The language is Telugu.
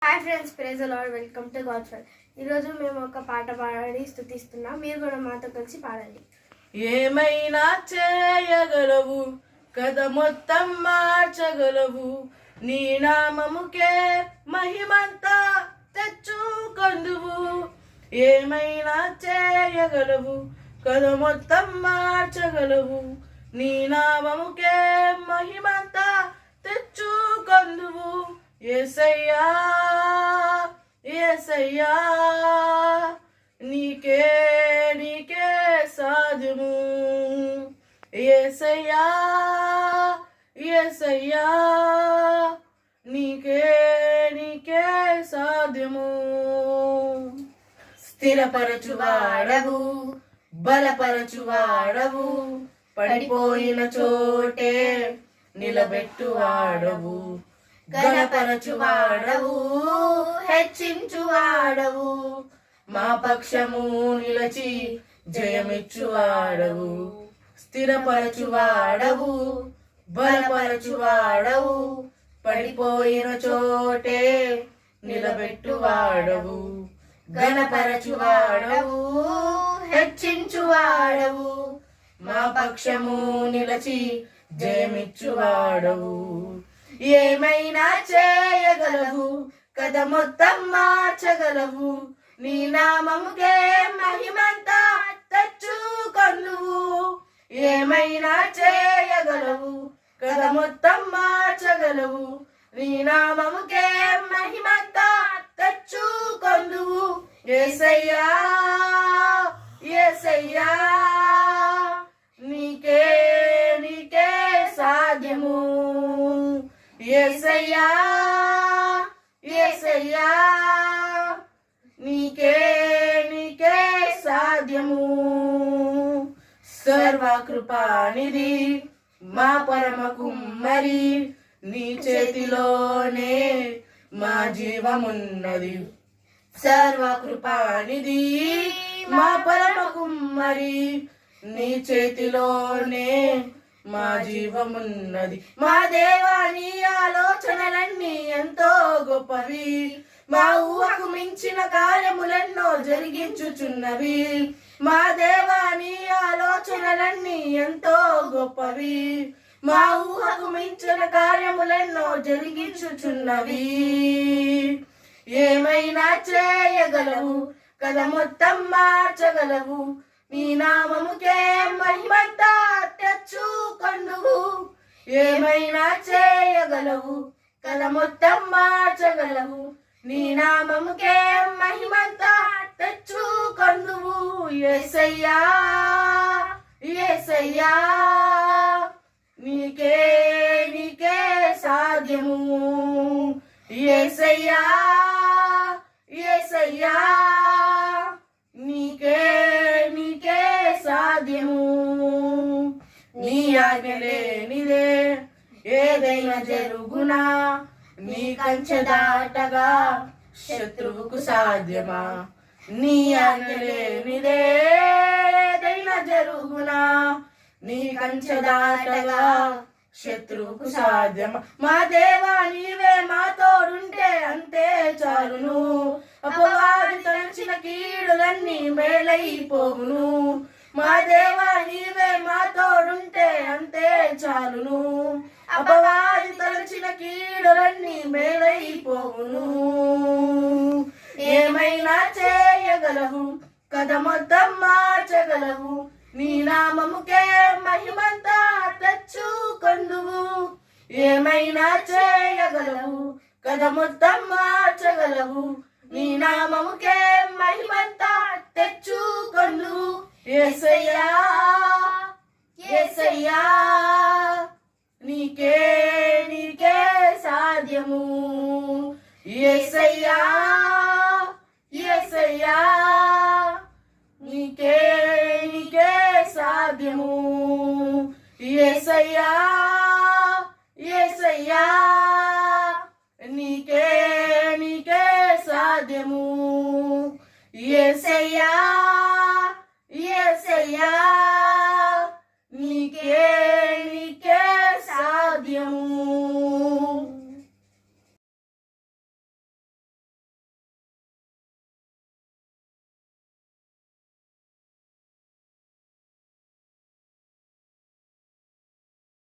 Hi friends, praise the Lord. Welcome to God's word. ఈరోజు మేము ఒక పాట పాడి స్తుతిస్తున్నాం. మీరు కూడా మాతో కలిసి పాడండి. ఏమైనా చేయగలవు, కథ మొత్తం మార్చగలవు, నీ నామముకే మహిమంతా తెచ్చుకొందువు. ఏమైనా చేయగలవు, కథ మొత్తం మార్చగలవు, నీ నామముకే మహిమంతా తెచ్చుకొందువు. యేసయ్యా యేసయ్యా నీకే నీకే సాధ్యము. యేసయ్యా యేసయ్యా నీకే నీకే సాధ్యము. స్థిరపరచువాడవు, బలపరచువాడవు, పడిపోయిన చోటే నిలబెట్టువాడవు, ఘనపరచువాడవు, హెచ్చించువాడవు, మా పక్షము నిలచి జయమిచ్చువాడవు. స్థిరపరచువాడవు, బలపరచువాడవు, పడిపోయిన చోటే నిలబెట్టువాడవు, ఘనపరచువాడవు, హెచ్చించువాడవు, మా పక్షము నిలచి జయమిచ్చువాడవు. ఏమైనా చేయగలవు, కథ మొత్తం మార్చగలవు, నీ నామముకే మహిమంతా తెచ్చుకొందువు. ఏమైనా చేయగలవు, కథ మొత్తం మార్చగలవు, నీ నామముకే మహిమంతా తెచ్చుకొందువు. యేసయ్యా యేసయ్యా నీకే నీకే సాధ్యము. యేసయ్యా యేసయ్యా నీకే నీకే సాధ్యము. సర్వకృపానిధి మా పరమ కుమ్మరి, నీ చేతిలోనే మా జీవమున్నది. సర్వకృపానిధి మా పరమ కుమ్మరి, నీ చేతిలోనే మా జీవమున్నది. మా దేవా నీ ఆలోచనలన్నీ ఎంతో గొప్పవి, మా ఊహకు మించిన కార్యములెన్నో జరిగించుచున్నవి. మా దేవా నీ ఆలోచనలన్నీ ఎంతో గొప్పవి, మా ఊహకు మించిన కార్యములెన్నో జరిగించుచున్నవి. ఏమైనా చేయగలవు, కథ మొత్తం మార్చగలవు, నీ నామముకే మహిమంతా తెచ్చుకొందువు. ఏమైనా చేయగలవు, కథ మొత్తం మార్చగలవు, నీ నామముకే మహిమంతా తెచ్చుకొందువు. యేసయ్యా యేసయ్యా నీకే నీకే సాధ్యము. యేసయ్యా యేసయ్యా నీకే నీకే సాధ్యము. నీ ఆజ్ఞ లేనిదే ఏదైనా జరుగునా, నీ కంచె దాటగా శత్రువుకు సాధ్యమా. నీ ఆజ్ఞ లేనిదే ఏదైనా జరుగునా, నీ కంచె దాటగా శత్రువుకు సాధ్యమా. మా దేవా నీవే మా తోడుంటే అంతే చాలును, అపవాది తలచిన కీడులన్నీ మేలైపోవును. మా దేవా నీవే మా తోడుంటే అంతే చాలును, అపవాది తలచిన కీడులన్నీ మేలైపోవును. ఏమైనా చేయగలవు, కథ మొత్తం మార్చగలవు, నీ నామముకే మహిమంతా తెచ్చుకొందువు. ఏమైనా చేయగలవు, కథ మొత్తం మార్చగలవు, నీ నామముకే మహిమంతా తెచ్చుకొందువు. యేసయ్యా యేసయ్యా నీకే నీకే సాధ్యము. యేసయ్యా యేసయ్యా నీకే నీకే సాధ్యము. యేసయ్యా యేసయ్యా నీకే నీకే సాధ్యము. యేసయ్యా యేసయ్యా